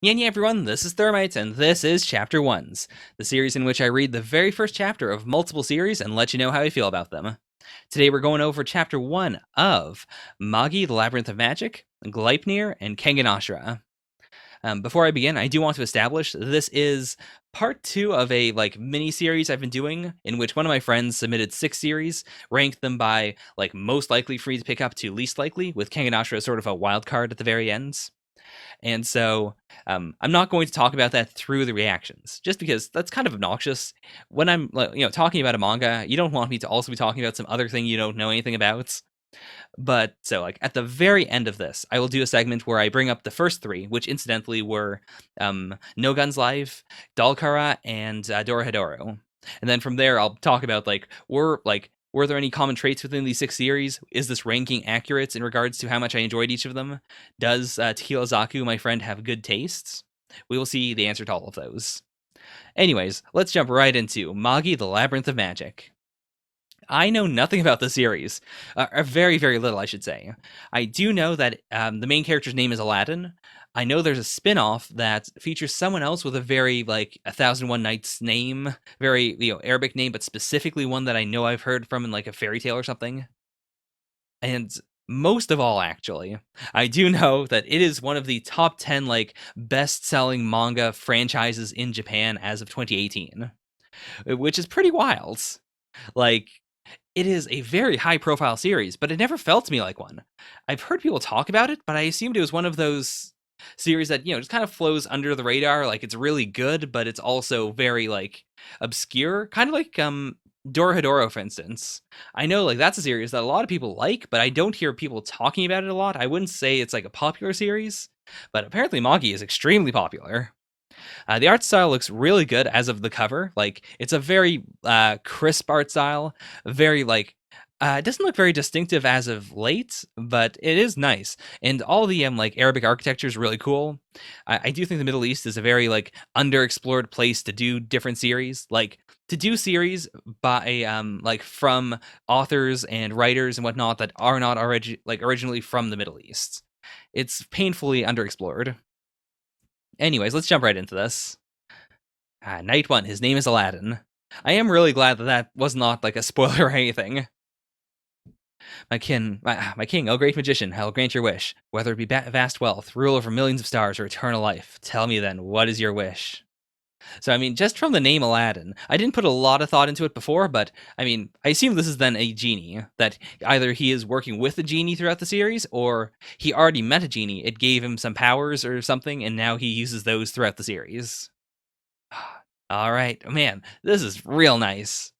Yeah, everyone, this is Thermite, and this is Chapter 1s, the series in which I read the very first chapter of multiple series and let you know how I feel about them. Today we're going over Chapter 1 of Magi, the Labyrinth of Magic, Gleipnir, and Kengan Asura. Before I begin, I do want to establish this is part 2 of a mini series I've been doing, in which one of my friends submitted 6 series, ranked them by most likely for me to pick up to least likely, with Kengan Asura as sort of a wild card at the very ends. And so I'm not going to talk about that through the reactions, just because that's kind of obnoxious. When I'm talking about a manga, you don't want me to also be talking about some other thing you don't know anything about. But so at the very end of this, I will do a segment where I bring up the first 3, which incidentally were No Guns Live, Dalkara, and Dorohedoro. And then from there, I'll talk about were there any common traits within these 6 series? Is this ranking accurate in regards to how much I enjoyed each of them? Does Tequila Zaku, my friend, have good tastes? We will see the answer to all of those. Anyways, let's jump right into Magi, the Labyrinth of Magic. I know nothing about the series, or very, very little, I should say. I do know that the main character's name is Aladdin. I know there's a spin-off that features someone else with a very, 1001 Nights name, very, Arabic name, but specifically one that I know I've heard from in, a fairy tale or something. And most of all, actually, I do know that it is one of the top 10, best-selling manga franchises in Japan as of 2018, which is pretty wild. Like, it is a very high profile series, but it never felt to me like one. I've heard people talk about it, but I assumed it was one of those series that, just kind of flows under the radar. Like, it's really good, but it's also very, obscure. Kind of like, Dorohedoro, for instance. I know, that's a series that a lot of people like, but I don't hear people talking about it a lot. I wouldn't say it's, a popular series, but apparently Magi is extremely popular. The art style looks really good as of the cover. It's a very crisp art style, very it doesn't look very distinctive as of late, but it is nice. And all the Arabic architecture is really cool. I do think the Middle East is a very underexplored place to do different series. To do series by from authors and writers and whatnot that are not originally from the Middle East. It's painfully underexplored. Anyways, let's jump right into this. Night 1, his name is Aladdin. I am really glad that was not a spoiler or anything. My king, O great magician, I'll grant your wish. Whether it be vast wealth, rule over millions of stars, or eternal life, tell me then, what is your wish? So, I mean, just from the name Aladdin, I didn't put a lot of thought into it before, but, I mean, I assume this is then a genie, that either he is working with a genie throughout the series, or he already met a genie, it gave him some powers or something, and now he uses those throughout the series. All right, man, this is real nice.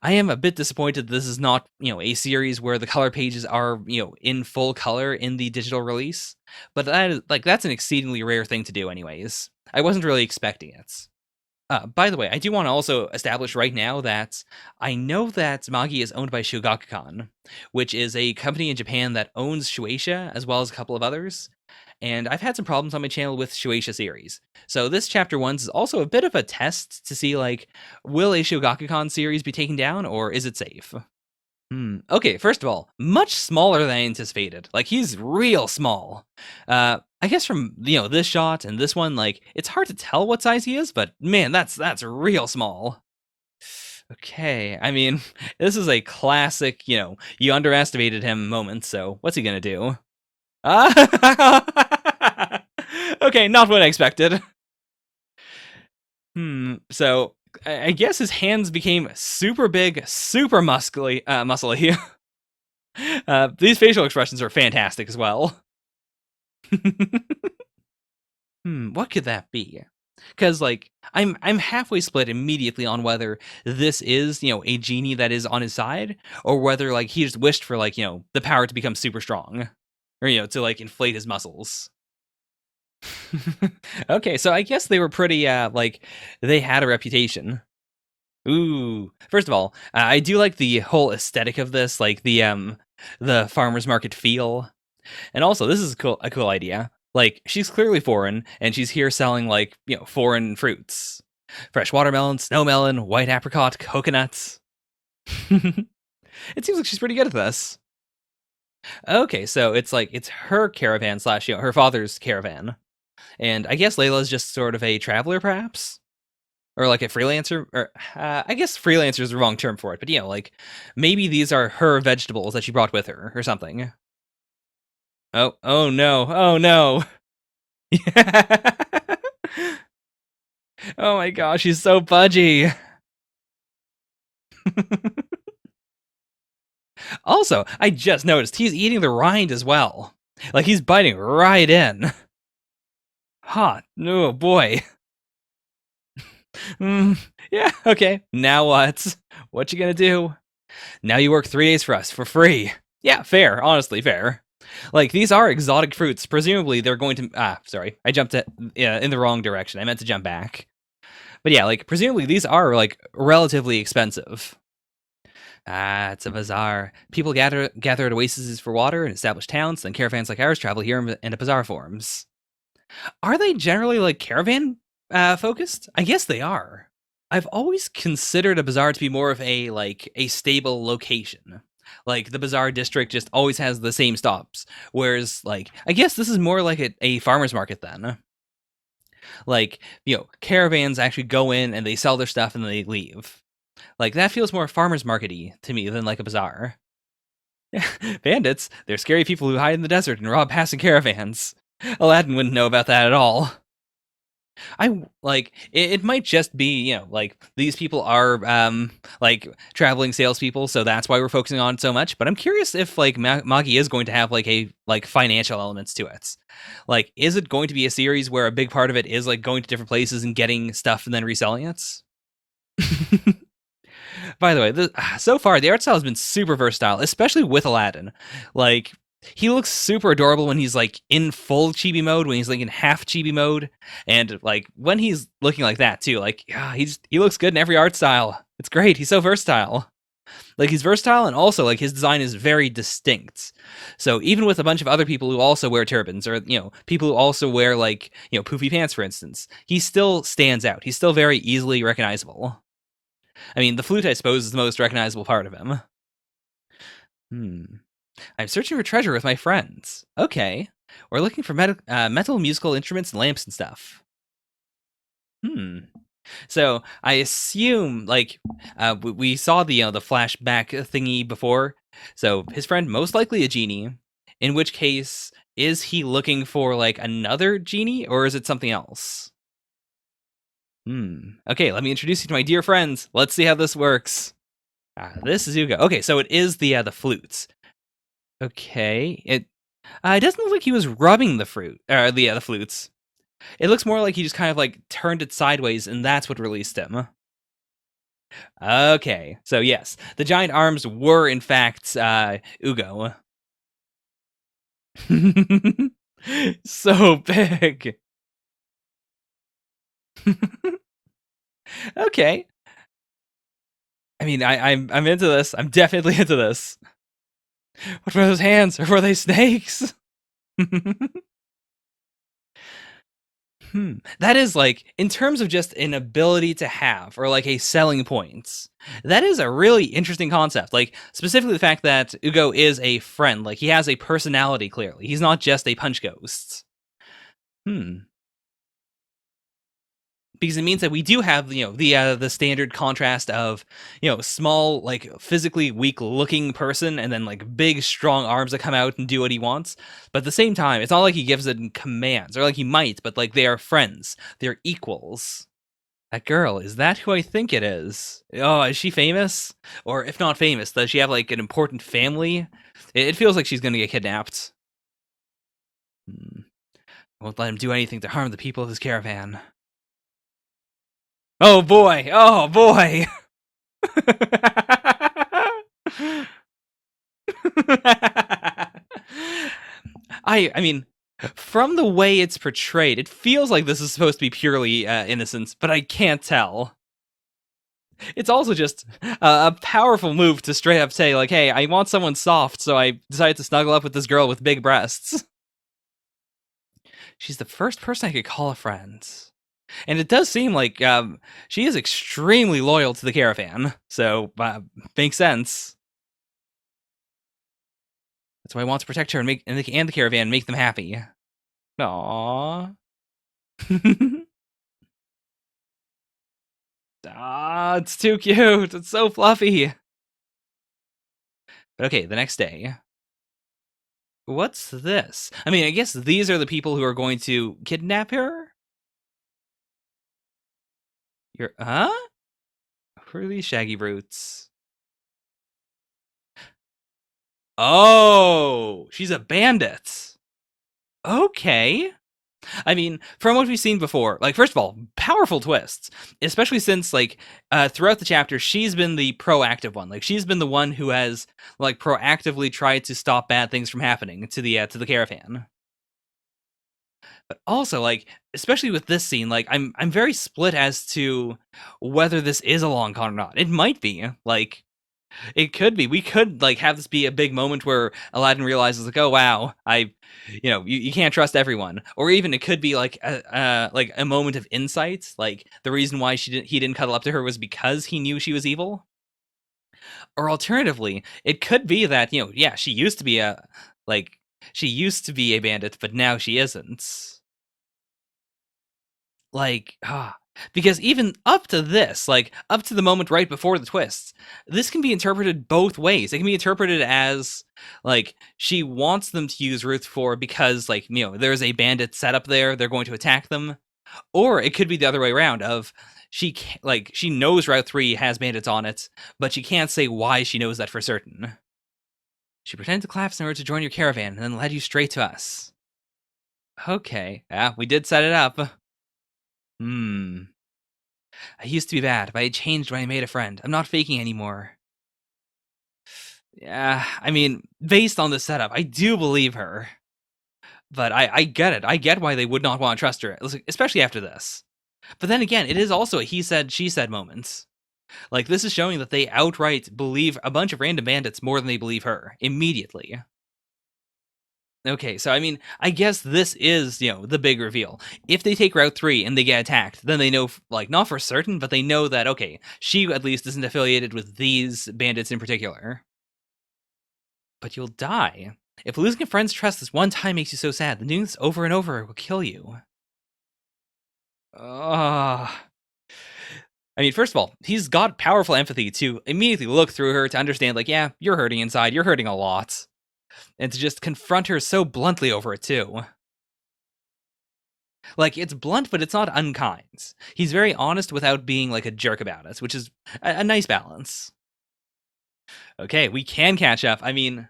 I am a bit disappointed this is not, a series where the color pages are, in full color in the digital release, but that is that's an exceedingly rare thing to do anyways. I wasn't really expecting it. By the way, I do want to also establish right now that I know that Magi is owned by Shogakukan, which is a company in Japan that owns Shueisha as well as a couple of others. And I've had some problems on my channel with Shueisha series. So this chapter 1 is also a bit of a test to see will a Shogakukan series be taken down or is it safe? Okay, first of all, much smaller than I anticipated. He's real small. I guess from this shot and this one, it's hard to tell what size he is, but man, that's real small. Okay, I mean, this is a classic, you underestimated him moment. So what's he gonna do? Okay, not what I expected. So I guess his hands became super big, super muscly. These facial expressions are fantastic as well. What could that be? Because I'm halfway split immediately on whether this is a genie that is on his side, or whether he just wished for the power to become super strong, or to inflate his muscles. Okay, so I guess they were pretty they had a reputation. Ooh, first of all, I do like the whole aesthetic of this, the farmer's market feel. And also, this is a cool idea. She's clearly foreign, and she's here selling, foreign fruits. Fresh watermelon, snowmelon, white apricot, coconuts. It seems like she's pretty good at this. Okay, so it's her caravan slash, her father's caravan. And I guess Layla's just sort of a traveler, perhaps? Or like a freelancer? Or I guess freelancer is the wrong term for it, but like maybe these are her vegetables that she brought with her or something. Oh no. Oh no. Oh my gosh, he's so pudgy. Also, I just noticed he's eating the rind as well. Like he's biting right in. Huh. Oh boy. Yeah, okay. Now what? What you gonna do? Now you work 3 days for us for free. Yeah, fair. Honestly, fair. Like these are exotic fruits. Presumably, they're going to. Sorry, I jumped in the wrong direction. I meant to jump back. But yeah, like presumably these are like relatively expensive. It's a bazaar. People gather at oases for water and establish towns. Then caravans like ours travel here in a bazaar forms. Are they generally like caravan focused? I guess they are. I've always considered a bazaar to be more of a stable location. Like the bazaar district just always has the same stops. Whereas like I guess this is more like a farmer's market then. Like, caravans actually go in and they sell their stuff and then they leave. Like that feels more farmer's market-y to me than like a bazaar. Bandits, they're scary people who hide in the desert and rob passing caravans. Aladdin wouldn't know about that at all. I like it might just be like these people are like traveling salespeople, so that's why we're focusing on it so much. But I'm curious if like Magi is going to have like a financial elements to it. Like, is it going to be a series where a big part of it is like going to different places and getting stuff and then reselling it? By the way, so far the art style has been super versatile, especially with Aladdin. Like he looks super adorable when he's like in full chibi mode, when he's like in half chibi mode, and like when he's looking like that too. Like he looks good in every art style. It's great. He's so versatile. Like he's versatile, and also like his design is very distinct. So even with a bunch of other people who also wear turbans, or people who also wear like poofy pants, for instance, he still stands out. He's still very easily recognizable. I mean, the flute, I suppose, is the most recognizable part of him. I'm searching for treasure with my friends. Okay. We're looking for metal musical instruments and lamps and stuff. So I assume, like, we saw the the flashback thingy before. So his friend, most likely a genie. In which case, is he looking for like another genie, or is it something else? Okay, let me introduce you to my dear friends. Let's see how this works. This is Ugo. Okay, so it is the flutes. Okay, it doesn't look like he was rubbing the fruit, the flutes. It looks more like he just kind of like turned it sideways, and that's what released him. Okay, so yes, the giant arms were in fact Ugo. So big. Okay. I mean, I'm into this. I'm definitely into this. What were those hands? Or were they snakes? That is like, in terms of just an ability to have, or like a selling point, that is a really interesting concept. Like, specifically the fact that Ugo is a friend. Like, he has a personality, clearly. He's not just a punch ghost. Because it means that we do have the standard contrast of small, like physically weak looking person, and then like big strong arms that come out and do what he wants. But at the same time, it's not like he gives it commands, or like he might, but like they are friends, they're equals. That girl, is that who I think it is? Oh, is she famous? Or if not famous, does she have like an important family? It feels like she's gonna get kidnapped. Won't let him do anything to harm the people of his caravan. Oh boy! Oh boy! I mean, from the way it's portrayed, it feels like this is supposed to be purely innocence, but I can't tell. It's also just a powerful move to straight up say, like, hey, I want someone soft, so I decided to snuggle up with this girl with big breasts. She's the first person I could call a friend. And it does seem like she is extremely loyal to the caravan, so makes sense. That's why I want to protect her and the caravan, make them happy. Aww. Ah, it's too cute. It's so fluffy. Okay, the next day. What's this? I mean, I guess these are the people who are going to kidnap her? Huh? Who are these shaggy brutes? Oh, she's a bandit. Okay. I mean, from what we've seen before, like, first of all, powerful twists, especially since, like, throughout the chapter, she's been the proactive one. Like, she's been the one who has, like, proactively tried to stop bad things from happening to the caravan. But also, like, especially with this scene, like, I'm very split as to whether this is a long con or not. It might be. Like, it could be. We could, like, have this be a big moment where Aladdin realizes, like, oh wow, you can't trust everyone. Or even it could be like a moment of insight. Like, the reason why he didn't cuddle up to her was because he knew she was evil. Or alternatively, it could be that, yeah, like she used to be a bandit, but now she isn't. Like, because even up to this, like, up to the moment right before the twists, this can be interpreted both ways. It can be interpreted as, like, she wants them to use Ruth 4 because, like, there's a bandit set up there, they're going to attack them. Or it could be the other way around of she knows Route 3 has bandits on it, but she can't say why she knows that for certain. She pretended to collapse in order to join your caravan and then led you straight to us. Okay, yeah, we did set it up. Hmm. I used to be bad, but I changed when I made a friend. I'm not faking anymore. Yeah, I mean, based on the setup, I do believe her. But I get it. I get why they would not want to trust her, especially after this. But then again, it is also a he said, she said moment. Like, this is showing that they outright believe a bunch of random bandits more than they believe her immediately. Okay, so I mean, I guess this is, the big reveal. If they take Route 3 and they get attacked, then they know, like, not for certain, but they know that, okay, she at least isn't affiliated with these bandits in particular. But you'll die. If losing a friend's trust this one time makes you so sad, then doing this over and over will kill you. Ugh. I mean, first of all, he's got powerful empathy to immediately look through her to understand, like, yeah, you're hurting inside, you're hurting a lot. And to just confront her so bluntly over it, too. Like, it's blunt, but it's not unkind. He's very honest without being, like, a jerk about it, which is a nice balance. Okay, we can catch up. I mean,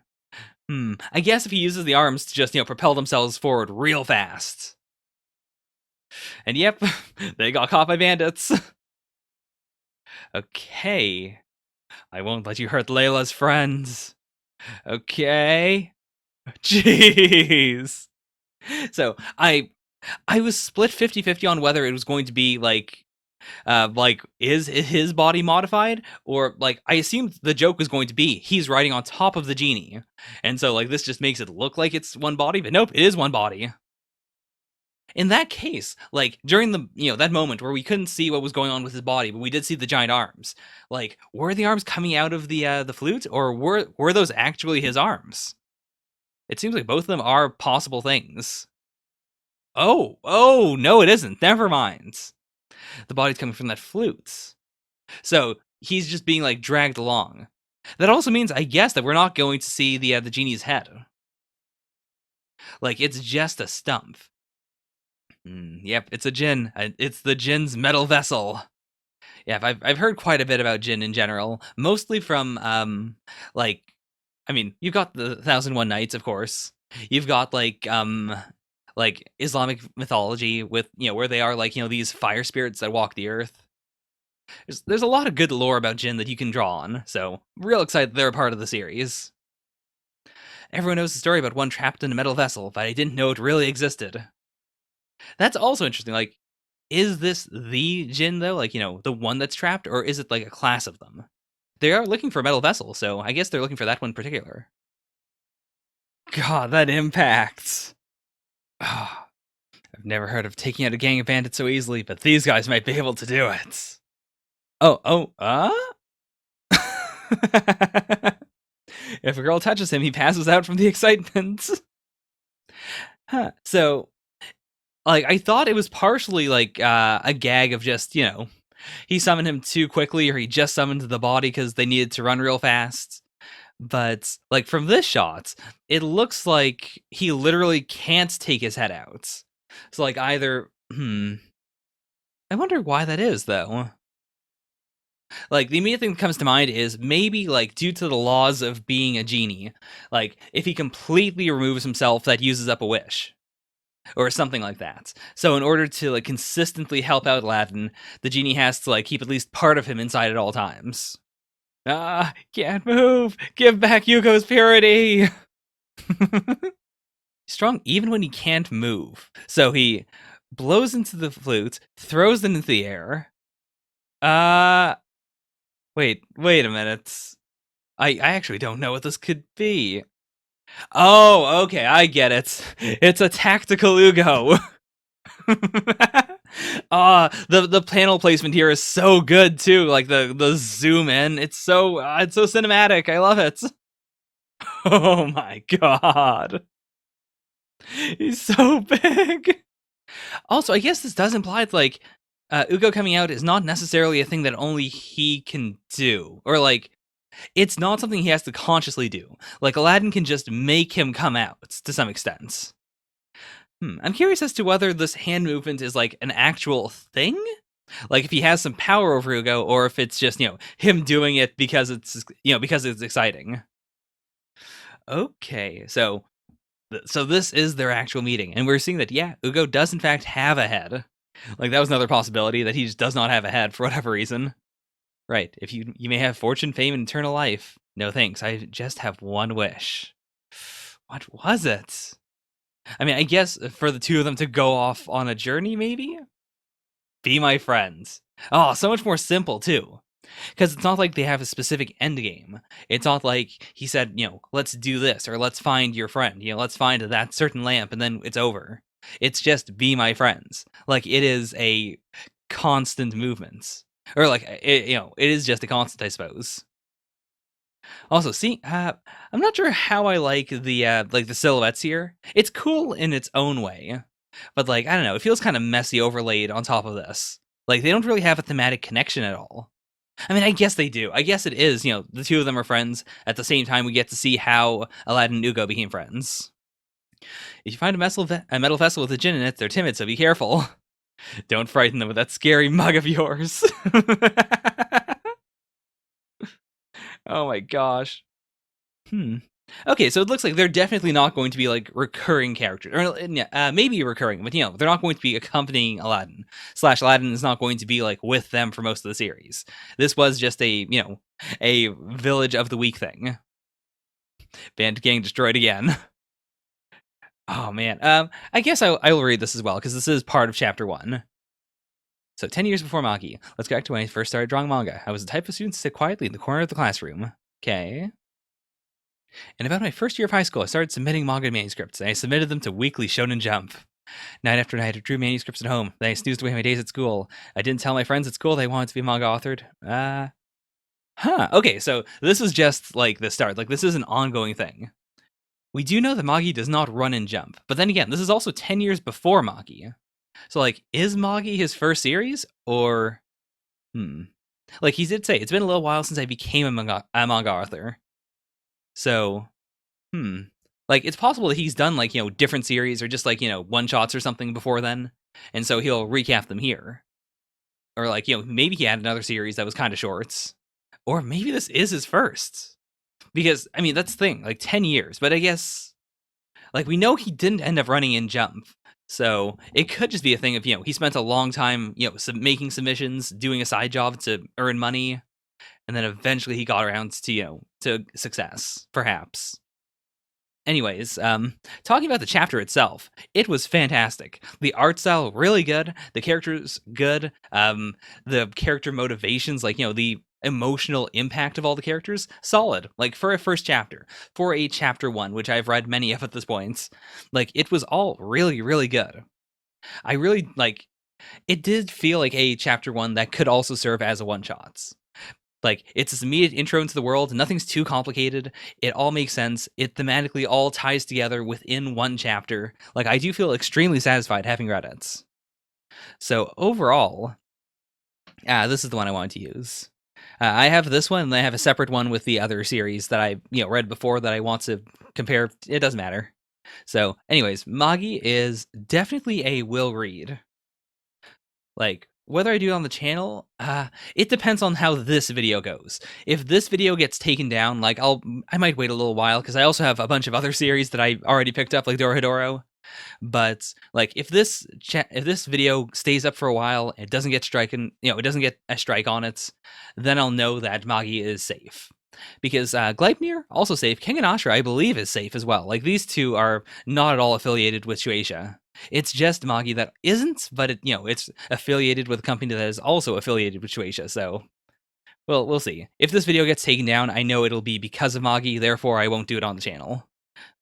I guess if he uses the arms to just, propel themselves forward real fast. And yep, they got caught by bandits. Okay. I won't let you hurt Layla's friends. Okay. Jeez. So, I was split 50-50 on whether it was going to be is his body modified, or like I assumed the joke was going to be he's riding on top of the genie, and so like this just makes it look like it's one body, but nope, it is one body. In that case, like during the that moment where we couldn't see what was going on with his body, but we did see the giant arms. Like, were the arms coming out of the flute, or were those actually his arms? It seems like both of them are possible things. Oh no, it isn't. Never mind. The body's coming from that flute. So he's just being like dragged along. That also means, I guess, that we're not going to see the genie's head. Like, it's just a stump. Yep, it's a djinn. It's the djinn's metal vessel. Yeah, I've heard quite a bit about djinn in general, mostly from like, I mean, you've got the 1001 Nights, of course. You've got like Islamic mythology with where they are like these fire spirits that walk the earth. There's a lot of good lore about Jinn that you can draw on, so real excited they're a part of the series. Everyone knows the story about one trapped in a metal vessel, but I didn't know it really existed. That's also interesting. Like, is this the Jinn though? Like, the one that's trapped, or is it like a class of them? They are looking for a metal vessel, so I guess they're looking for that one in particular. God, that impact. I've never heard of taking out a gang of bandits so easily, but these guys might be able to do it. If a girl touches him, he passes out from the excitement. So like I thought it was partially like a gag of just, he summoned him too quickly, or he just summoned the body because they needed to run real fast. But like from this shot, it looks like he literally can't take his head out. So like either I wonder why that is though. Like the immediate thing that comes to mind is maybe like due to the laws of being a genie, like if he completely removes himself, that uses up a wish or something like that. So in order to like consistently help out Aladdin, the genie has to like keep at least part of him inside at all times. Ah, can't move. Give back Yuko's purity. Strong even when he can't move. So he blows into the flute, throws it into the air. Wait a minute. I actually don't know what this could be. Oh, okay, I get it. It's a tactical Ugo. The panel placement here is so good too. Like the zoom in, it's so cinematic. I love it. Oh my god, he's so big. Also, I guess this does imply that, like, Ugo coming out is not necessarily a thing that only he can do, or like it's not something he has to consciously do. Like Aladdin can just make him come out to some extent. I'm curious as to whether this hand movement is like an actual thing, like if he has some power over Ugo, or if it's just him doing it because it's exciting. Okay, so this is their actual meeting, and we're seeing that Ugo does in fact have a head. Like that was another possibility, that he just does not have a head for whatever reason. Right. If you may have fortune, fame, and eternal life. No thanks. I just have one wish. What was it? I mean, I guess for the two of them to go off on a journey, maybe? Be my friends. Oh, so much more simple, too. Because it's not like they have a specific end game. It's not like he said, let's do this, or let's find your friend. Let's find that certain lamp, and then it's over. It's just be my friends. Like, it is a constant movement. Or, like, it is just a constant, I suppose. Also, see, I'm not sure how I like the silhouettes here. It's cool in its own way, but like I don't know, it feels kind of messy overlaid on top of this. Like they don't really have a thematic connection at all. I mean, I guess they do. I guess it is. The two of them are friends. At the same time, we get to see how Aladdin and Ugo became friends. If you find a metal vessel with a djinn in it, they're timid, so be careful. Don't frighten them with that scary mug of yours. Oh my gosh. Okay, so it looks like they're definitely not going to be like recurring characters, or maybe recurring, but they're not going to be accompanying Aladdin. Aladdin is not going to be like with them for most of the series. This was just a a village of the week thing. Band gang destroyed again. Oh man, I guess I will read this as well because this is part of chapter 1. So 10 years before Magi, let's go back to when I first started drawing manga. I was the type of student to sit quietly in the corner of the classroom. Okay. In about my first year of high school, I started submitting manga manuscripts, and I submitted them to Weekly Shonen Jump. Night after night, I drew manuscripts at home. Then I snoozed away my days at school. I didn't tell my friends at school they wanted to be manga authored. Okay, so this is just like the start. Like this is an ongoing thing. We do know that Magi does not run and jump, but then again, this is also 10 years before Magi. So like, is Magi his first series, or like he did say, it's been a little while since I became a manga author. So, like it's possible that he's done like different series or just like one shots or something before then, and so he'll recap them here, or like maybe he had another series that was kind of shorts, or maybe this is his first, because I mean that's the thing, like 10 years, but I guess like we know he didn't end up running in Jump, so it could just be a thing of he spent a long time making submissions, doing a side job to earn money, and then eventually he got around to to success, perhaps. Anyways, talking about the chapter itself, it was fantastic. The art style really good, the characters good, the character motivations, like the emotional impact of all the characters, solid. Like for a first chapter, for a chapter 1, which I've read many of at this point, like it was all really, really good. I really like. It did feel like a chapter 1 that could also serve as a one-shot. Like, it's this immediate intro into the world. Nothing's too complicated. It all makes sense. It thematically all ties together within one chapter. Like, I do feel extremely satisfied having read it. So overall, this is the one I wanted to use. I have this one, and I have a separate one with the other series that I read before that I want to compare. It doesn't matter. So, anyways, Magi is definitely a will read. Like, whether I do it on the channel, it depends on how this video goes. If this video gets taken down, like I might wait a little while because I also have a bunch of other series that I already picked up, like Dorohedoro. But like, if this video stays up for a while, it doesn't get striken, it doesn't get a strike on it, then I'll know that Magi is safe. Because Gleipnir also safe. Kengan Asura, I believe, is safe as well. Like, these two are not at all affiliated with Shueisha. It's just Magi that isn't, but it's affiliated with a company that is also affiliated with Shueisha. So, well, we'll see. If this video gets taken down, I know it'll be because of Magi. Therefore, I won't do it on the channel.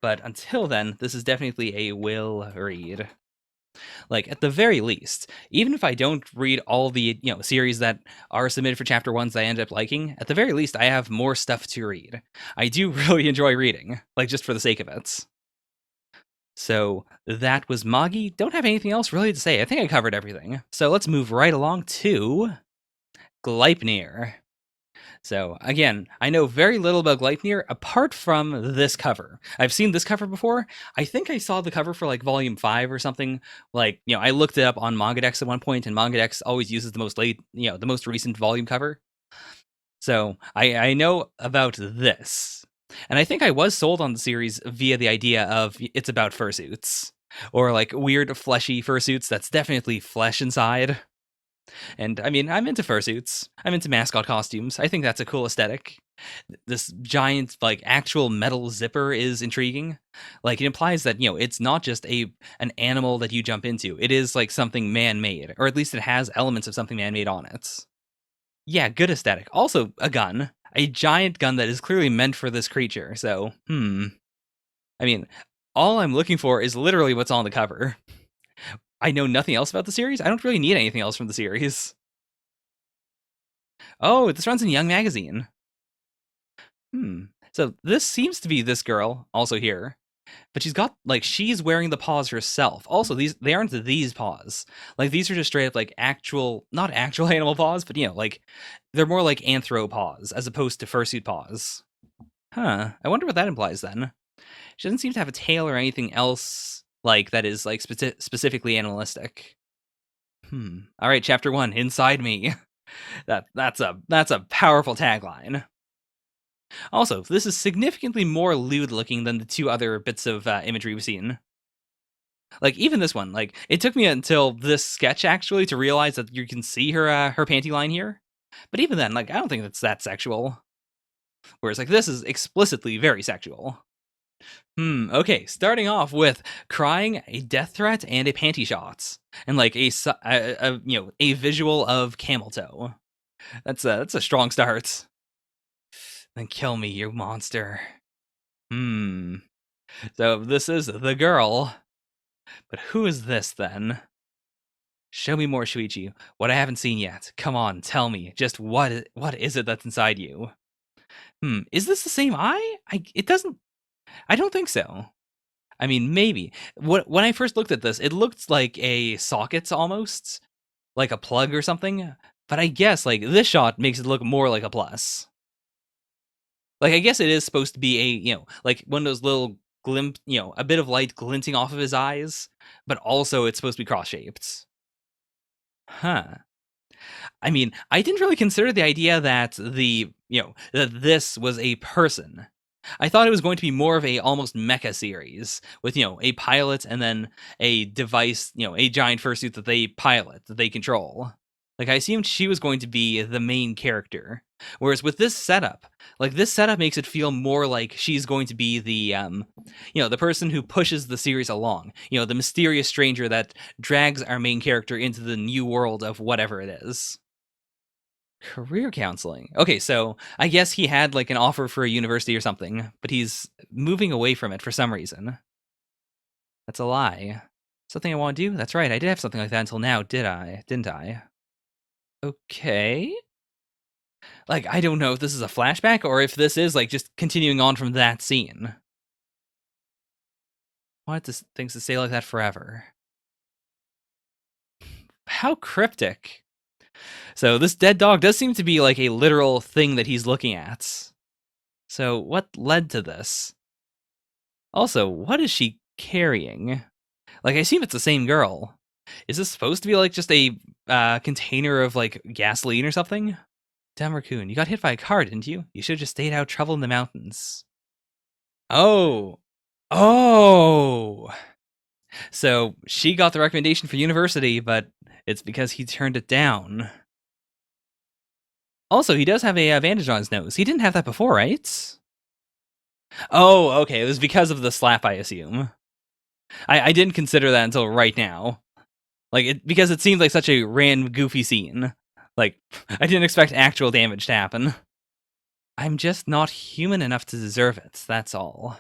But until then, this is definitely a will read. Like, at the very least, even if I don't read all the series that are submitted for chapter ones that I end up liking, at the very least I have more stuff to read. I do really enjoy reading, like, just for the sake of it. So that was Magi. Don't have anything else really to say. I think I covered everything. So let's move right along to Gleipnir. So again, I know very little about Gleipnir apart from this cover. I've seen this cover before. I think I saw the cover for like volume 5 or something. Like, I looked it up on Mangadex at one point, and Mangadex always uses the most recent volume cover. So I know about this. And I think I was sold on the series via the idea of it's about fursuits. Or like weird fleshy fursuits that's definitely flesh inside. And I mean, I'm into fursuits. I'm into mascot costumes. I think that's a cool aesthetic. This giant, like, actual metal zipper is intriguing. Like, it implies that, it's not just an animal that you jump into. It is like something man-made, or at least it has elements of something man-made on it. Yeah, good aesthetic. Also, a gun. A giant gun that is clearly meant for this creature. So, I mean, all I'm looking for is literally what's on the cover. I know nothing else about the series. I don't really need anything else from the series. Oh, this runs in Young Magazine. So this seems to be this girl also here, but she's wearing the paws herself. Also, they aren't these paws. Like, these are just straight up like not actual animal paws, but like, they're more like anthro paws as opposed to fursuit paws. Huh. I wonder what that implies then. She doesn't seem to have a tail or anything else like that is like specifically animalistic. All right, chapter 1, Inside Me. That's a powerful tagline. Also, this is significantly more lewd looking than the two other bits of imagery we've seen. Like, even this one, like, it took me until this sketch actually to realize that you can see her panty line here. But even then, like, I don't think that's that sexual. Whereas, like, this is explicitly very sexual. Okay, starting off with crying, a death threat, and a panty shot, and like a visual of camel toe. That's a strong start. Then kill me, you monster. So this is the girl. But who is this then? Show me more, Shuichi. What I haven't seen yet. Come on, tell me. Just what is it that's inside you? Is this the same eye? I don't think so. I mean, maybe. When I first looked at this, it looked like a socket almost, like a plug or something. But I guess like this shot makes it look more like a plus. Like, I guess it is supposed to be a like one of those little a bit of light glinting off of his eyes, but also it's supposed to be cross-shaped. Huh. I mean, I didn't really consider the idea that that this was a person. I thought it was going to be more of a almost mecha series with, a pilot and then a device, a giant fursuit that they pilot, that they control. Like, I assumed she was going to be the main character. Whereas with this setup makes it feel more like she's going to be the person who pushes the series along. The mysterious stranger that drags our main character into the new world of whatever it is. Career counseling. Okay, so I guess he had like an offer for a university or something, but he's moving away from it for some reason. That's a lie. Something I want to do? That's right, I did have something like that until now, didn't I? Okay. Like, I don't know if this is a flashback or if this is, like, just continuing on from that scene. Why does things to stay like that forever? How cryptic. So this dead dog does seem to be, like, a literal thing that he's looking at. So what led to this? Also, what is she carrying? Like, I assume it's the same girl. Is this supposed to be, like, just a container of, like, gasoline or something? Dumb raccoon, you got hit by a car, didn't you? You should have just stayed out of trouble in the mountains. Oh. Oh. So she got the recommendation for university, but it's because he turned it down. Also, he does have a bandage on his nose. He didn't have that before, right? Oh, okay. It was because of the slap, I assume. I didn't consider that until right now. Like, because it seemed like such a random, goofy scene. Like, I didn't expect actual damage to happen. I'm just not human enough to deserve it, that's all.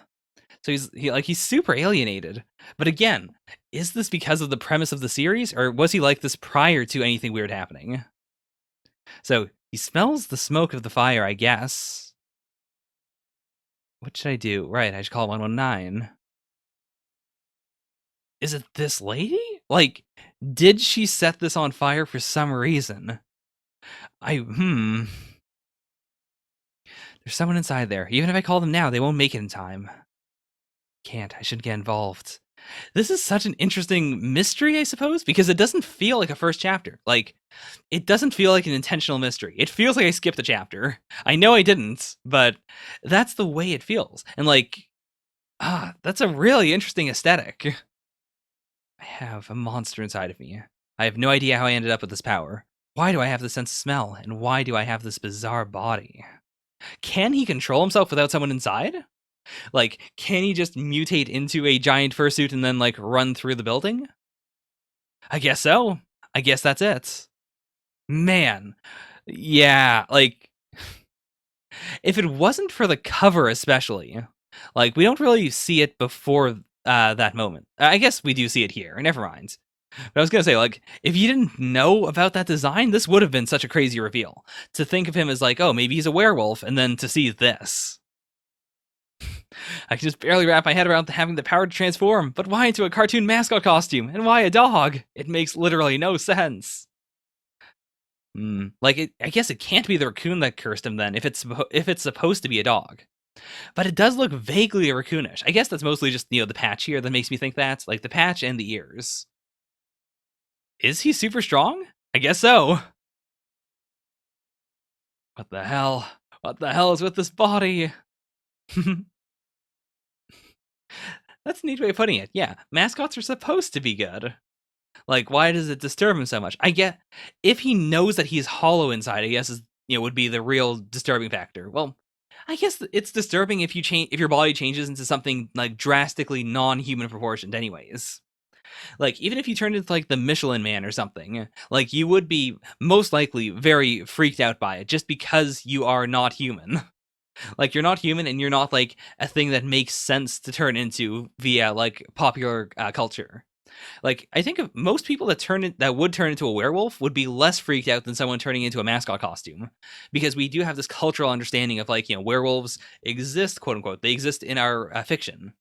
So he's super alienated. But again, is this because of the premise of the series, or was he like this prior to anything weird happening? So he smells the smoke of the fire, I guess. What should I do? Right, I should call 119. Is it this lady? Like, did she set this on fire for some reason? There's someone inside there. Even if I call them now, they won't make it in time. Can't. I shouldn't get involved. This is such an interesting mystery, I suppose, because it doesn't feel like a first chapter. Like, it doesn't feel like an intentional mystery. It feels like I skipped a chapter. I know I didn't, but that's the way it feels. And like, that's a really interesting aesthetic. I have a monster inside of me. I have no idea how I ended up with this power. Why do I have this sense of smell? And why do I have this bizarre body? Can he control himself without someone inside? Like, can he just mutate into a giant fursuit and then, like, run through the building? I guess so. I guess that's it. Man. Yeah, like, if it wasn't for the cover especially, like, we don't really see it before that moment. I guess we do see it here. Never mind. But I was gonna say, like, if you didn't know about that design, this would have been such a crazy reveal. To think of him as like, oh, maybe he's a werewolf, and then to see this. I can just barely wrap my head around having the power to transform, but why into a cartoon mascot costume? And why a dog? It makes literally no sense. I guess it can't be the raccoon that cursed him then, if it's supposed to be a dog. But it does look vaguely raccoonish. I guess that's mostly just, the patch here that makes me think that. Like, the patch and the ears. Is he super strong? I guess so. What the hell? What the hell is with this body? That's a neat way of putting it. Yeah, mascots are supposed to be good. Like, why does it disturb him so much? I get if he knows that he's hollow inside, I guess would be the real disturbing factor. Well, I guess it's disturbing if if your body changes into something like drastically non-human proportioned anyways. Like, even if you turned into like the Michelin Man or something, like, you would be most likely very freaked out by it just because you are not human. Like, you're not human and you're not like a thing that makes sense to turn into via like popular culture. Like, I think of most people that would turn into a werewolf would be less freaked out than someone turning into a mascot costume, because we do have this cultural understanding of like, werewolves exist, quote unquote. They exist in our fiction.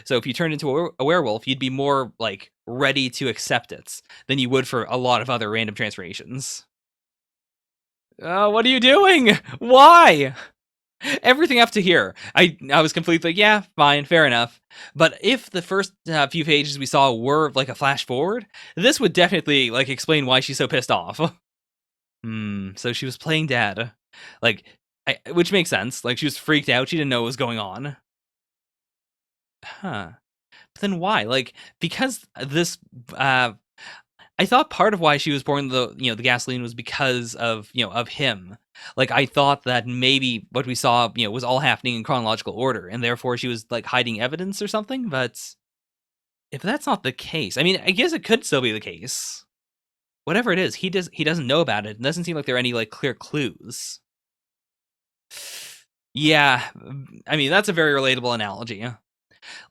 So if you turned into a werewolf, you'd be more like ready to accept it than you would for a lot of other random transformations. What are you doing? Why? Everything up to here, I was completely like, yeah, fine, fair enough. But if the first few pages we saw were like a flash forward, this would definitely like explain why she's so pissed off. So she was playing dead, like, which makes sense. Like, she was freaked out; she didn't know what was going on. Huh? But then why? Like, because this I thought part of why she was pouring the gasoline was because of of him. Like, I thought that maybe what we saw was all happening in chronological order, and therefore she was like hiding evidence or something. But if that's not the case, I mean, I guess it could still be the case. Whatever it is, he doesn't know about it. It doesn't seem like there are any like clear clues. Yeah, I mean, that's a very relatable analogy.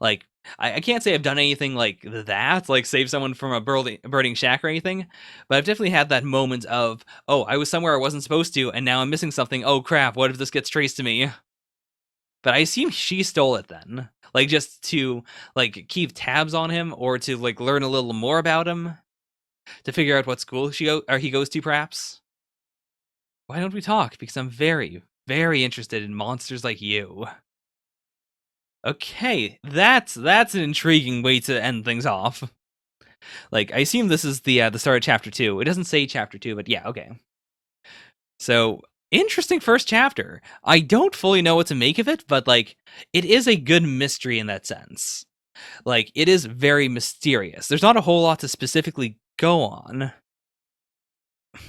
Like, I can't say I've done anything like that, like save someone from a burning shack or anything, but I've definitely had that moment of, oh, I was somewhere I wasn't supposed to, and now I'm missing something. Oh crap, what if this gets traced to me? But I assume she stole it then. Like, just to, like, keep tabs on him, or to, like, learn a little more about him, to figure out what school he goes to, perhaps? Why don't we talk? Because I'm very, very interested in monsters like you. Okay, that's an intriguing way to end things off. Like, I assume this is the start of chapter 2. It doesn't say chapter 2, but yeah, okay. So, interesting first chapter. I don't fully know what to make of it, but like, it is a good mystery in that sense. Like, it is very mysterious. There's not a whole lot to specifically go on.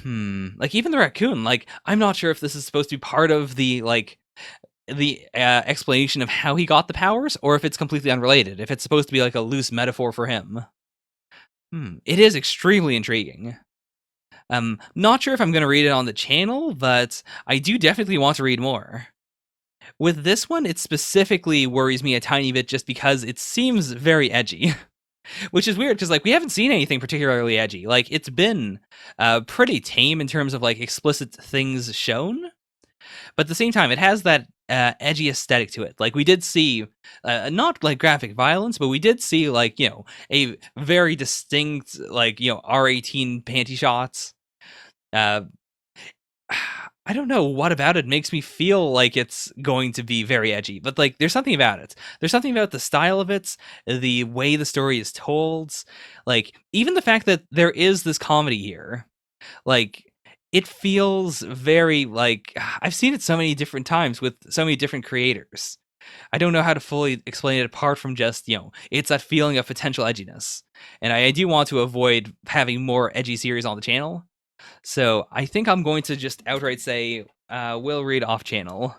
Like, even the raccoon, like, I'm not sure if this is supposed to be part of the explanation of how he got the powers, or if it's completely unrelated, if it's supposed to be like a loose metaphor for him. It is extremely intriguing. Not sure if I'm going to read it on the channel, but I do definitely want to read more. With this one, it specifically worries me a tiny bit just because it seems very edgy. Which is weird because, like, we haven't seen anything particularly edgy. Like, it's been pretty tame in terms of, like, explicit things shown. But at the same time, it has that edgy aesthetic to it. Like, we did see, not, like, graphic violence, but we did see, like, a very distinct, like, R18 panty shots. Uh, I don't know what about it makes me feel like it's going to be very edgy, but like there's something about it. There's something about the style of it, the way the story is told, like even the fact that there is this comedy here. Like it feels very like I've seen it so many different times with so many different creators. I don't know how to fully explain it apart from just, it's that feeling of potential edginess. And I do want to avoid having more edgy series on the channel. So I think I'm going to just outright say, we'll read off channel.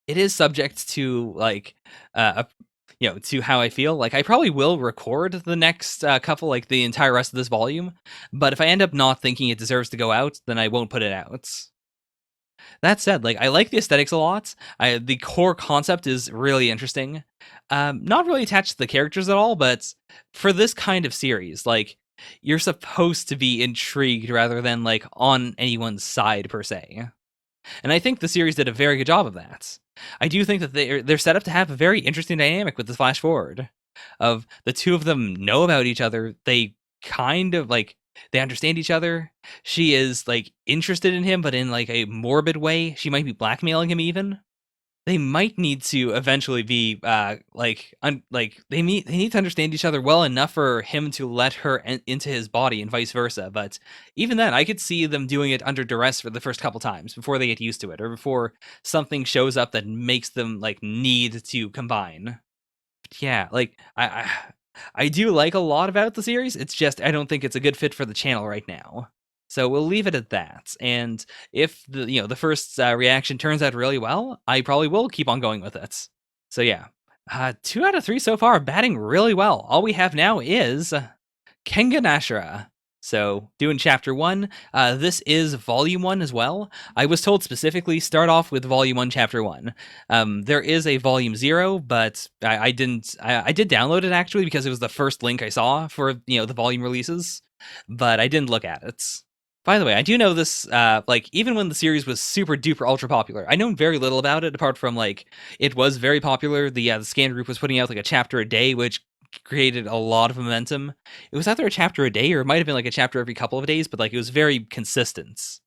It is subject to like, to how I feel. Like I probably will record the next couple, like the entire rest of this volume. But if I end up not thinking it deserves to go out, then I won't put it out. That said, like I like the aesthetics a lot. The core concept is really interesting. Not really attached to the characters at all, but for this kind of series, like you're supposed to be intrigued rather than like on anyone's side per se. And I think the series did a very good job of that. I do think that they're set up to have a very interesting dynamic with the flash forward of the two of them know about each other. They kind of like they understand each other. She is like interested in him, but in like a morbid way. She might be blackmailing him even. They might need to eventually be they need to understand each other well enough for him to let her into his body and vice versa. But even then, I could see them doing it under duress for the first couple times before they get used to it, or before something shows up that makes them like need to combine. But yeah, like I do like a lot about the series. It's just I don't think it's a good fit for the channel right now. So we'll leave it at that. And if the first reaction turns out really well, I probably will keep on going with it. So yeah, 2 out of 3 so far, batting really well. All we have now is Kengan Asura. So, doing chapter 1. This is volume 1 as well. I was told specifically start off with volume 1, chapter 1. There is a volume 0, but I didn't. I did download it actually because it was the first link I saw for the volume releases, but I didn't look at it. By the way, I do know this, like, even when the series was super duper ultra popular, I know very little about it apart from, like, it was very popular. The scan group was putting out, like, a chapter a day, which created a lot of momentum. It was either a chapter a day or it might have been, like, a chapter every couple of days, but, like, it was very consistent.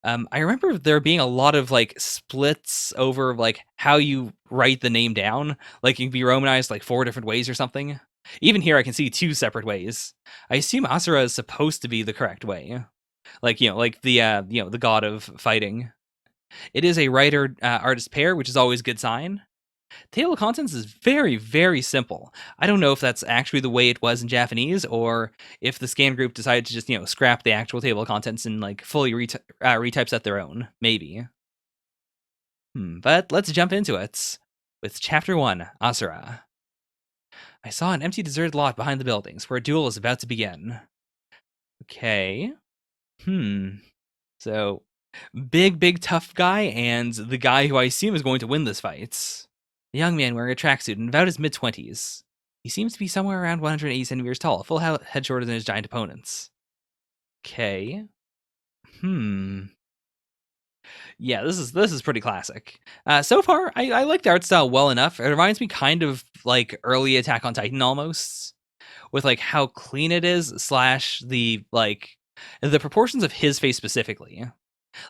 I remember there being a lot of, like, splits over, like, how you write the name down. Like, it can be romanized, like, 4 different ways or something. Even here, I can see 2 separate ways. I assume Asura is supposed to be the correct way. Like like the god of fighting. It is a writer artist pair, which is always a good sign. Table of contents is very, very simple. I don't know if that's actually the way it was in Japanese, or if the scan group decided to just scrap the actual table of contents and like fully retypeset their own. Maybe. But let's jump into it with chapter 1, Asura. I saw an empty, deserted lot behind the buildings where a duel is about to begin. Okay. So, big, big tough guy, and the guy who I assume is going to win this fight. A young man wearing a tracksuit and about his mid-20s. He seems to be somewhere around 180 centimeters tall, a full head shorter than his giant opponents. Okay. Yeah, this is pretty classic. So far, I like the art style well enough. It reminds me kind of like early Attack on Titan almost, with like how clean it is, slash the proportions of his face specifically.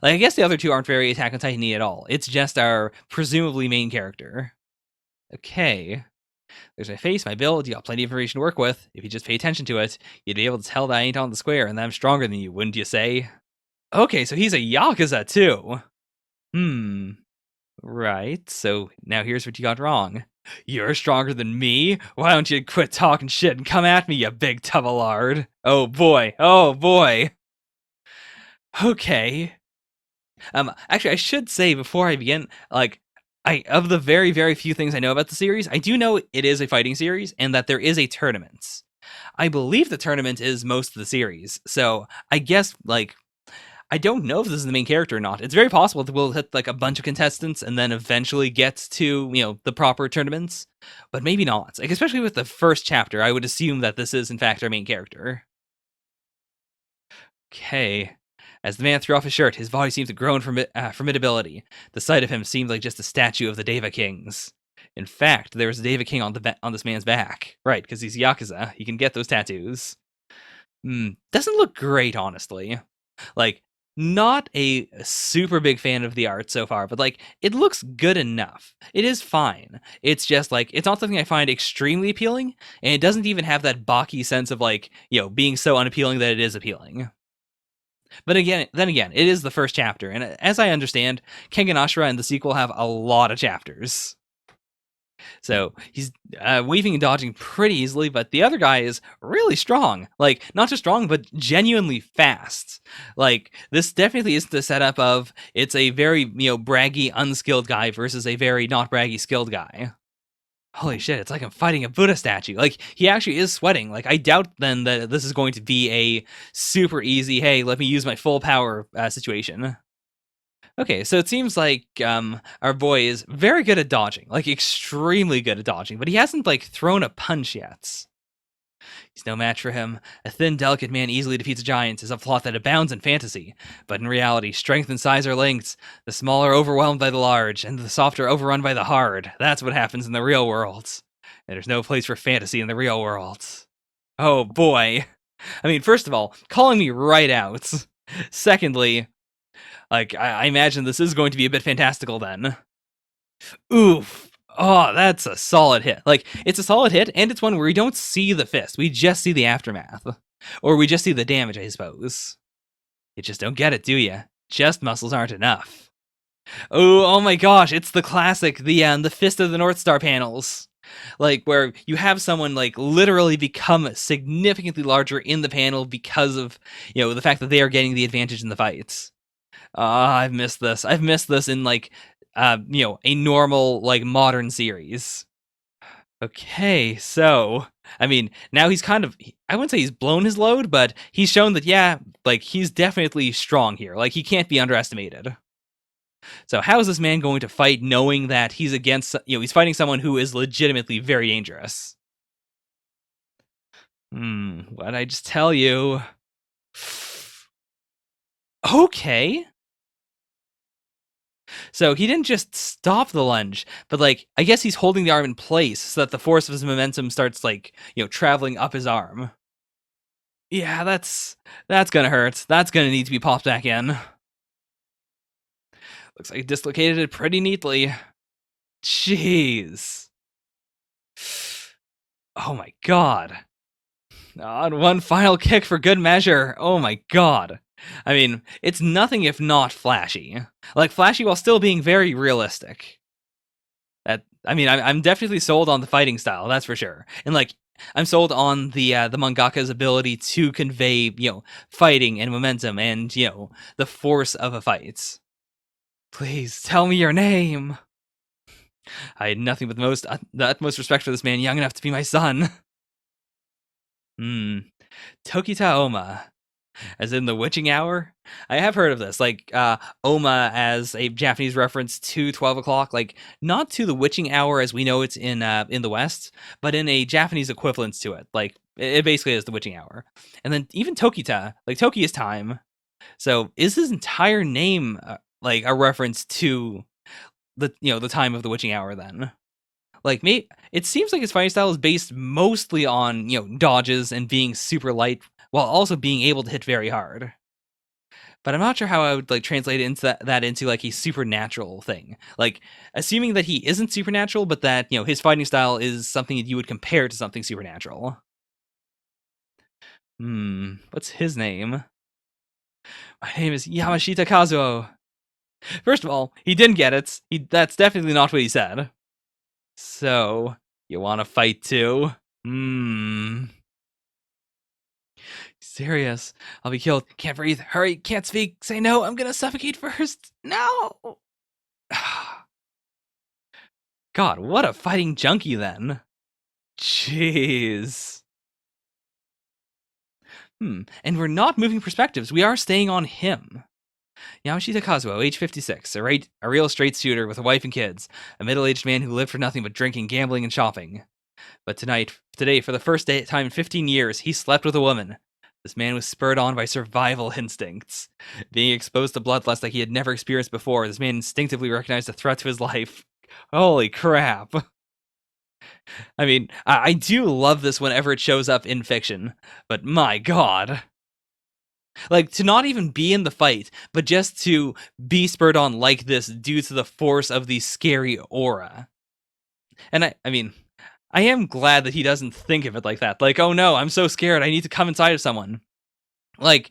Like I guess the other two aren't very Attack on Titan-y at all. It's just our presumably main character. Okay. There's my face, my build. You got plenty of information to work with. If you just pay attention to it, you'd be able to tell that I ain't on the square and that I'm stronger than you, wouldn't you say? Okay, so he's a Yakuza too. Right. So now here's what you got wrong. You're stronger than me? Why don't you quit talking shit and come at me, you big tub of lard? Oh boy. Oh boy. Okay. Actually, I should say before I begin, like, of the very, very few things I know about the series, I do know it is a fighting series and that there is a tournament. I believe the tournament is most of the series, so I guess, like, I don't know if this is the main character or not. It's very possible that we'll hit, like, a bunch of contestants and then eventually get to, the proper tournaments, but maybe not. Like, especially with the first chapter, I would assume that this is, in fact, our main character. Okay. As the man threw off his shirt, his body seemed to grow in formidability. The sight of him seemed like just a statue of the Deva Kings. In fact, there was a Deva King on this man's back. Right, because he's Yakuza. He can get those tattoos. Doesn't look great, honestly. Like, not a super big fan of the art so far, but, like, it looks good enough. It is fine. It's just, like, it's not something I find extremely appealing, and it doesn't even have that Baki sense of, like, being so unappealing that it is appealing. But then again, it is the first chapter, and as I understand, Kengan Asura and the sequel have a lot of chapters. So he's weaving and dodging pretty easily, but the other guy is really strong. Like, not just strong, but genuinely fast. Like, this definitely is the setup of it's a very, braggy, unskilled guy versus a very not braggy, skilled guy. Holy shit, it's like I'm fighting a Buddha statue. Like, he actually is sweating. Like, I doubt then that this is going to be a super easy, hey, let me use my full power situation. Okay, so it seems like our boy is very good at dodging, like extremely good at dodging, but he hasn't like thrown a punch yet. He's no match for him. A thin, delicate man easily defeats giants is a plot that abounds in fantasy, but in reality, strength and size are linked. The small are overwhelmed by the large, and the soft are overrun by the hard. That's what happens in the real world. And there's no place for fantasy in the real world. Oh boy. I mean, first of all, calling me right out. Secondly, like, I imagine this is going to be a bit fantastical then. Oof. Oh, that's a solid hit. Like, it's a solid hit, and it's one where we don't see the fist. We just see the aftermath. Or we just see the damage, I suppose. You just don't get it, do you? Chest muscles aren't enough. Oh my gosh, it's the classic, the Fist of the North Star panels. Like, where you have someone, like, literally become significantly larger in the panel because of, the fact that they are getting the advantage in the fights. I've missed this. I've missed this in, like, a normal, like, modern series. Okay, so, I mean, now he's kind of, I wouldn't say he's blown his load, but he's shown that, yeah, like, he's definitely strong here. Like, he can't be underestimated. So how is this man going to fight knowing that he's against, he's fighting someone who is legitimately very dangerous? What'd I just tell you? Okay. So he didn't just stop the lunge, but like I guess he's holding the arm in place so that the force of his momentum starts like, traveling up his arm. Yeah, that's gonna hurt. That's gonna need to be popped back in. Looks like he dislocated it pretty neatly. Jeez. Oh my god. On one final kick for good measure. Oh my god. I mean, it's nothing if not flashy. Like, flashy while still being very realistic. I'm definitely sold on the fighting style, that's for sure. And, like, I'm sold on the mangaka's ability to convey, fighting and momentum and, the force of a fight. Please, tell me your name. I had nothing but the utmost respect for this man young enough to be my son. Tokita Oma. As in the witching hour? I have heard of this. Like, Oma as a Japanese reference to 12 o'clock. Like, not to the witching hour as we know it's in the West, but in a Japanese equivalence to it. Like, it basically is the witching hour. And then even Tokita, like, Toki is time. So is his entire name, like, a reference to the time of the witching hour then? Like, it seems like his fighting style is based mostly on, dodges and being super light while also being able to hit very hard. But I'm not sure how I would like translate it into that into like a supernatural thing. Like, assuming that he isn't supernatural, but that, his fighting style is something that you would compare to something supernatural. What's his name? My name is Yamashita Kazuo. First of all, he didn't get it. That's definitely not what he said. So, you want to fight too? Serious. I'll be killed. Can't breathe. Hurry. Can't speak. Say no. I'm gonna suffocate first. No. God, what a fighting junkie then. Jeez. And we're not moving perspectives. We are staying on him. Yamashita Kazuo, age 56, a real straight shooter with a wife and kids, a middle-aged man who lived for nothing but drinking, gambling, and shopping. But today, for the first time in 15 years, he slept with a woman. This man was spurred on by survival instincts. Being exposed to bloodlust like he had never experienced before, this man instinctively recognized a threat to his life. Holy crap. I mean, I do love this whenever it shows up in fiction, but my god. Like, to not even be in the fight, but just to be spurred on like this due to the force of the scary aura. And I mean, I am glad that he doesn't think of it like that. Like, oh no, I'm so scared, I need to come inside of someone. Like,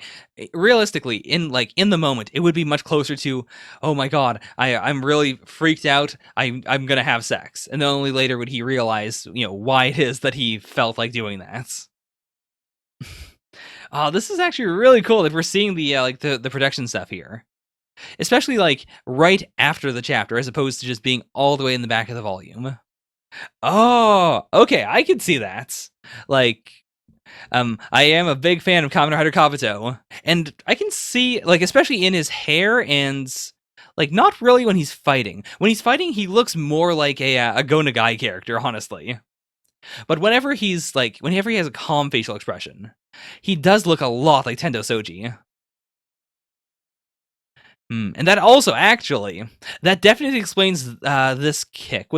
realistically, in the moment, it would be much closer to, oh my god, I'm really freaked out, I'm gonna have sex. And then only later would he realize, why it is that he felt like doing that. Oh, this is actually really cool that we're seeing the production stuff here. Especially like right after the chapter, as opposed to just being all the way in the back of the volume. Oh, okay, I can see that. Like, I am a big fan of Kamen Rider Kabuto, and I can see, like, especially in his hair and, like, not really when he's fighting. When he's fighting, he looks more like a Go Nagai character, honestly. But whenever he has a calm facial expression, he does look a lot like Tendo Soji. And that also, actually, that definitely explains this kick,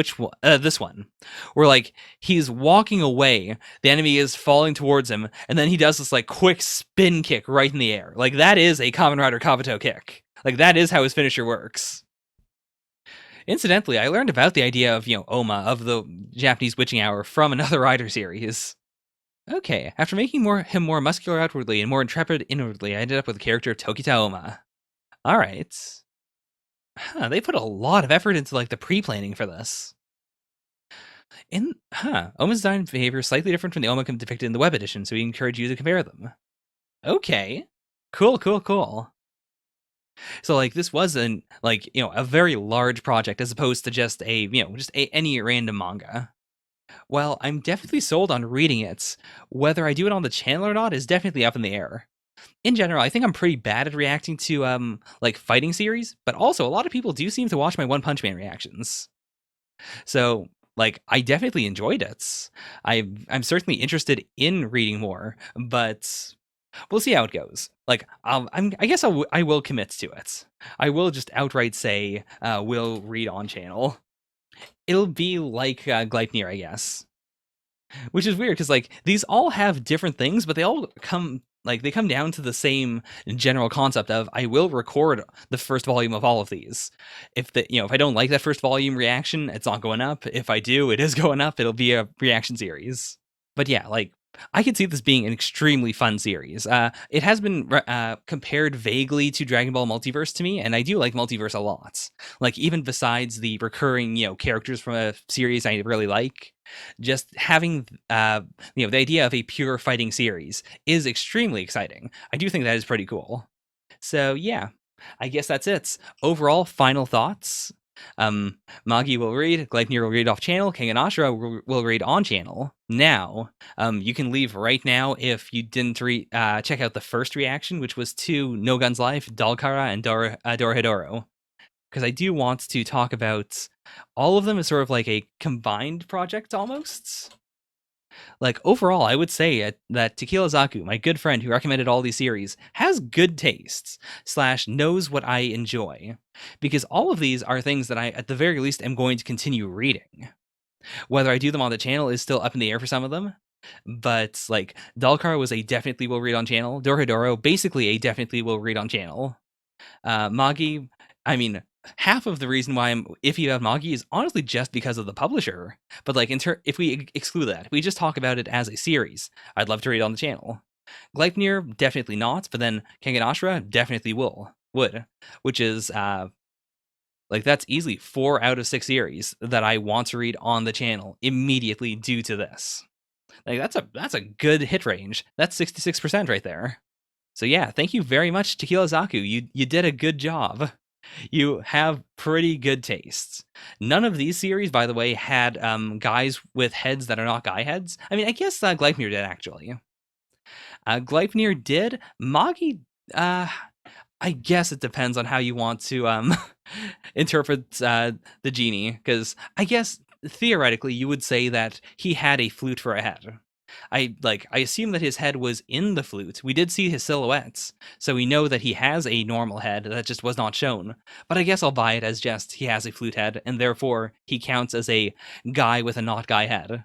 this one, where like he's walking away, the enemy is falling towards him, and then he does this like quick spin kick right in the air. Like, that is a Kamen Rider Kabuto kick. Like, that is how his finisher works. Incidentally, I learned about the idea of Oma, of the Japanese witching hour, from another Rider series. Okay, after making him more muscular outwardly and more intrepid inwardly, I ended up with the character of Tokita Oma. All right. They put a lot of effort into like the pre-planning for this. Oma's design behavior is slightly different from the Oma depicted in the web edition, so we encourage you to compare them. Okay. Cool. So like this was a very large project as opposed to just any random manga. Well, I'm definitely sold on reading it. Whether I do it on the channel or not is definitely up in the air. In general, I think I'm pretty bad at reacting to like fighting series, but also a lot of people do seem to watch my One Punch Man reactions. So, like, I definitely enjoyed it. I'm certainly interested in reading more, but we'll see how it goes. Like, I guess I will commit to it. I will just outright say we'll read on channel. It'll be like Gleipnir, I guess. Which is weird because like these all have different things, but they all come down to the same general concept of I will record the first volume of all of these. If I don't like that first volume reaction, it's not going up. If I do, it is going up. It'll be a reaction series. But yeah, like I could see this being an extremely fun series. It has been compared vaguely to Dragon Ball Multiverse to me, and I do like Multiverse a lot. Like, even besides the recurring, characters from a series I really like, just having, the idea of a pure fighting series is extremely exciting. I do think that is pretty cool. So, yeah, I guess that's it. Overall, final thoughts? Magi will read, Gleipnir will read off channel, Kengan Asura will read on channel. Now, you can leave right now if you didn't check out the first reaction, which was to No Guns Life, Dalkara, and Dorohedoro. Because I do want to talk about all of them as sort of like a combined project almost. Like overall, I would say that Tequila Zaku, my good friend who recommended all these series, has good tastes / knows what I enjoy, because all of these are things that I, at the very least, am going to continue reading. Whether I do them on the channel is still up in the air for some of them, but like Dalkar was a definitely will read on channel. Dorohedoro, basically a definitely will read on channel. Magi, I mean, half of the reason why I'm iffy about Magi is honestly just because of the publisher. But like, if we exclude that, if we just talk about it as a series, I'd love to read it on the channel. Gleipnir, definitely not, but then Kengan Asura definitely would, which is like that's easily 4 out of 6 series that I want to read on the channel immediately due to this. Like that's a good hit range. That's 66% right there. So yeah, thank you very much, Tequila Zaku. You did a good job. You have pretty good tastes. None of these series, by the way, had guys with heads that are not guy heads. I mean, I guess Gleipnir did, actually. Gleipnir did. Magi, I guess it depends on how you want to interpret the genie, because I guess theoretically you would say that he had a flute for a head. I assume that his head was in the flute. We did see his silhouettes, so we know that he has a normal head that just was not shown. But I guess I'll buy it as just he has a flute head, and therefore he counts as a guy with a not guy head.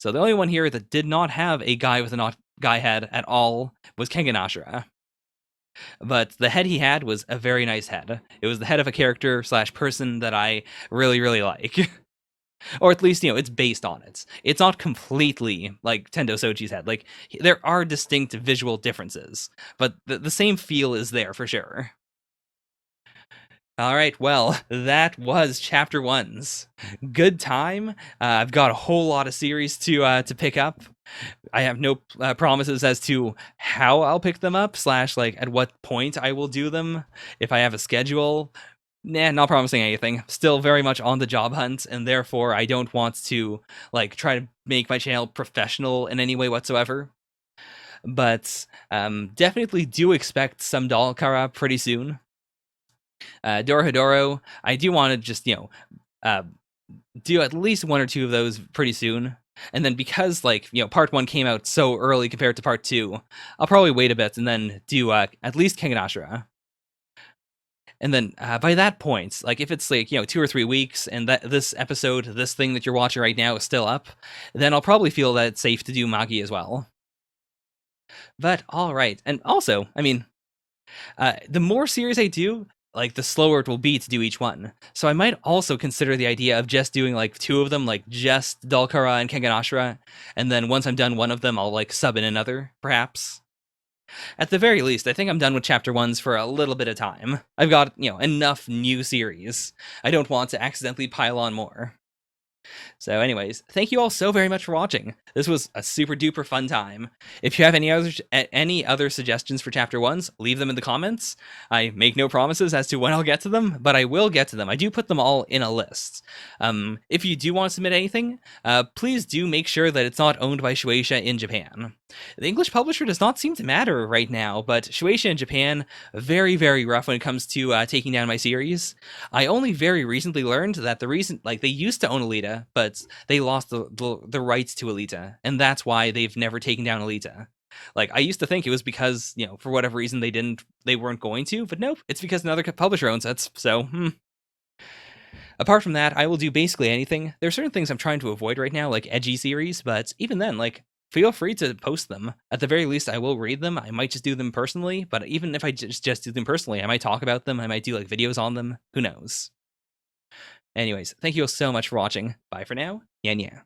So the only one here that did not have a guy with a not guy head at all was Kengan Asura. But the head he had was a very nice head. It was the head of a character / person that I really, really like. Or at least, it's based on it. It's not completely like Tendo Sochi's head. Like, there are distinct visual differences, but the same feel is there for sure. All right, well, that was chapter 1's. Good time. I've got a whole lot of series to pick up. I have no promises as to how I'll pick them up / like at what point I will do them. If I have a schedule, nah, not promising anything. Still very much on the job hunt, and therefore I don't want to like try to make my channel professional in any way whatsoever. But definitely do expect some Dalkara pretty soon. Dorohedoro, I do want to just do at least 1 or 2 of those pretty soon. And then because part 1 came out so early compared to part 2, I'll probably wait a bit and then do at least Kengan Asura. And then by that point, like if it's 2 or 3 weeks and that this thing that you're watching right now is still up, then I'll probably feel that it's safe to do Magi as well. But all right. And also, I mean, the more series I do, like the slower it will be to do each one. So I might also consider the idea of just doing 2 of them, like just Dalkara and Kengan Asura, and then once I'm done one of them, I'll sub in another, perhaps. At the very least, I think I'm done with chapter 1s for a little bit of time. I've got, enough new series. I don't want to accidentally pile on more. So anyways, thank you all so very much for watching. This was a super duper fun time. If you have any other suggestions for chapter 1s, leave them in the comments. I make no promises as to when I'll get to them, but I will get to them. I do put them all in a list. If you do want to submit anything, please do make sure that it's not owned by Shueisha in Japan. The English publisher does not seem to matter right now, but Shueisha in Japan, very, very rough when it comes to taking down my series. I only very recently learned that the reason, they used to own Alita, but they lost the rights to Alita, and that's why they've never taken down Alita. I used to think it was because, for whatever reason they weren't going to, but nope, it's because another publisher owns it, so, Apart from that, I will do basically anything. There are certain things I'm trying to avoid right now, like edgy series, but even then, feel free to post them. At the very least, I will read them. I might just do them personally, but even if I just do them personally, I might talk about them. I might do videos on them. Who knows? Anyways, thank you all so much for watching. Bye for now. Yeah.